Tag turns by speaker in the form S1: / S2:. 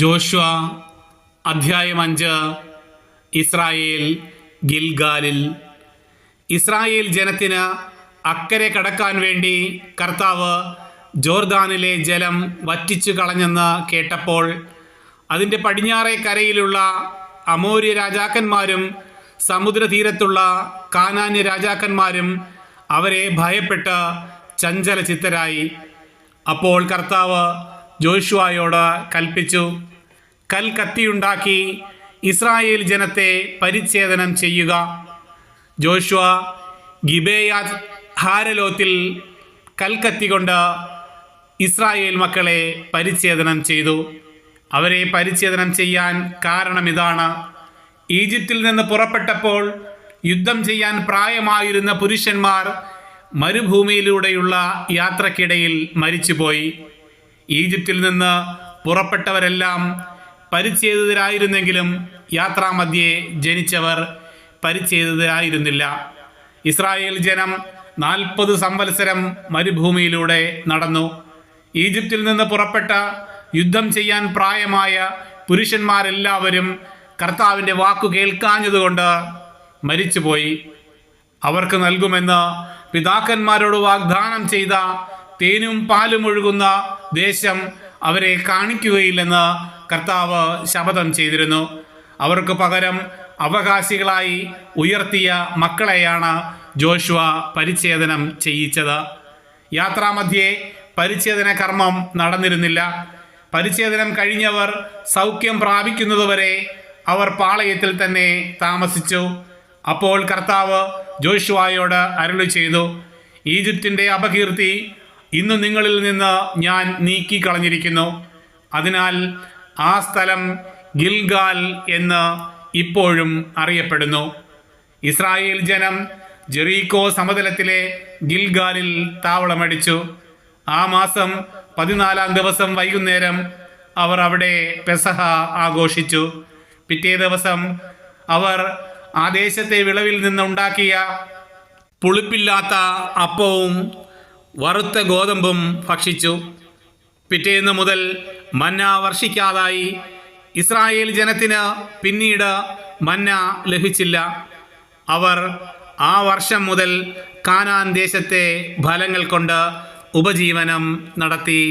S1: Joshua അധ്യായം 5. Israel ഗിൽഗാലിൽ. Israel ജനത്തിന് അക്കരെ കടക്കാൻ വേണ്ടി കർത്താവ് ജോർദാനിലെ ജലം വറ്റിച്ചു കളഞ്ഞെന്ന് കേട്ടപ്പോൾ അതിൻ്റെ പടിഞ്ഞാറേ കരയിലുള്ള അമോര്യ രാജാക്കന്മാരും സമുദ്രതീരത്തുള്ള കാനാന്യ രാജാക്കന്മാരും അവരെ ഭയപ്പെട്ട് ചഞ്ചലചിത്തരായി. അപ്പോൾ കർത്താവ് ജോഷുവയോട് കൽപ്പിച്ചു, കൽക്കത്തിയുണ്ടാക്കി ഇസ്രായേൽ ജനത്തെ പരിച്ഛേദനം ചെയ്യുക. ജോഷുവ ഗിബെയാത്ത് ഹാരലോത്തിൽ കൽക്കത്തി കൊണ്ട് ഇസ്രായേൽ മക്കളെ പരിച്ഛേദനം ചെയ്തു. അവരെ പരിച്ഛേദനം ചെയ്യാൻ കാരണമിതാണ്: ഈജിപ്തിൽ നിന്ന് പുറപ്പെട്ടപ്പോൾ യുദ്ധം ചെയ്യാൻ പ്രായമായിരുന്ന പുരുഷന്മാർ മരുഭൂമിയിലൂടെയുള്ള യാത്രക്കിടയിൽ മരിച്ചുപോയി. ഈജിപ്തിൽ നിന്ന് പുറപ്പെട്ടവരെല്ലാം പരിച്ഛേദിതരായിരുന്നെങ്കിലും യാത്രാമധ്യേ ജനിച്ചവർ പരിച്ഛേദിതരായിരുന്നില്ല. ഇസ്രായേൽ ജനം 40 സംവത്സരം മരുഭൂമിയിലൂടെ നടന്നു. ഈജിപ്തിൽ നിന്ന് പുറപ്പെട്ട യുദ്ധം ചെയ്യാൻ പ്രായമായ പുരുഷന്മാരെല്ലാവരും കർത്താവിൻ്റെ വാക്കു കേൾക്കാഞ്ഞതുകൊണ്ട് മരിച്ചുപോയി. അവർക്ക് നൽകുമെന്ന് പിതാക്കന്മാരോട് വാഗ്ദാനം ചെയ്ത തേനും പാലും ഒഴുകുന്ന ദേശം അവരെ കാണിക്കുകയില്ലെന്ന് കർത്താവ് ശപഥം ചെയ്തിരുന്നു. അവർക്ക് പകരം അവകാശികളായി ഉയർത്തിയ മക്കളെയാണ് ജോഷുവ പരിച്ഛേദനം ചെയ്യിച്ചത്. യാത്രാമധ്യേ പരിച്ഛേദന കർമ്മം നടന്നിരുന്നില്ല. പരിച്ഛേദനം കഴിഞ്ഞവർ സൗഖ്യം പ്രാപിക്കുന്നതുവരെ അവർ പാളയത്തിൽ തന്നെ താമസിച്ചു. അപ്പോൾ കർത്താവ് ജോഷുവയോട് അരുളി ചെയ്തു, ഈജിപ്തിൻ്റെ അപകീർത്തി ഇന്ന് നിങ്ങളിൽ നിന്ന് ഞാൻ നീക്കിക്കളഞ്ഞിരിക്കുന്നു. അതിനാൽ ആ സ്ഥലം ഗിൽഗാൽ എന്ന് ഇപ്പോഴും അറിയപ്പെടുന്നു. ഇസ്രായേൽ ജനം ജെറീക്കോ സമതലത്തിലെ ഗിൽഗാലിൽ താവളമടിച്ചു. ആ മാസം 14-ാം ദിവസം വൈകുന്നേരം അവർ അവിടെ പെസഹ ആഘോഷിച്ചു. പിറ്റേ ദിവസം അവർ ആ ദേശത്തെ വിളവിൽ നിന്നുണ്ടാക്കിയ പുളിപ്പില്ലാത്ത അപ്പവും വറുത്ത ഗോതമ്പും ഭക്ഷിച്ചു. പിറ്റേന്ന് മുതൽ മന്ന വർഷിക്കാതായി. ഇസ്രായേൽ ജനത്തിന് പിന്നീട് മന്ന ലഭിച്ചില്ല. അവർ ആ വർഷം മുതൽ കാനാൻ ദേശത്തെ ഫലങ്ങൾ കൊണ്ട് ഉപജീവനം നടത്തി.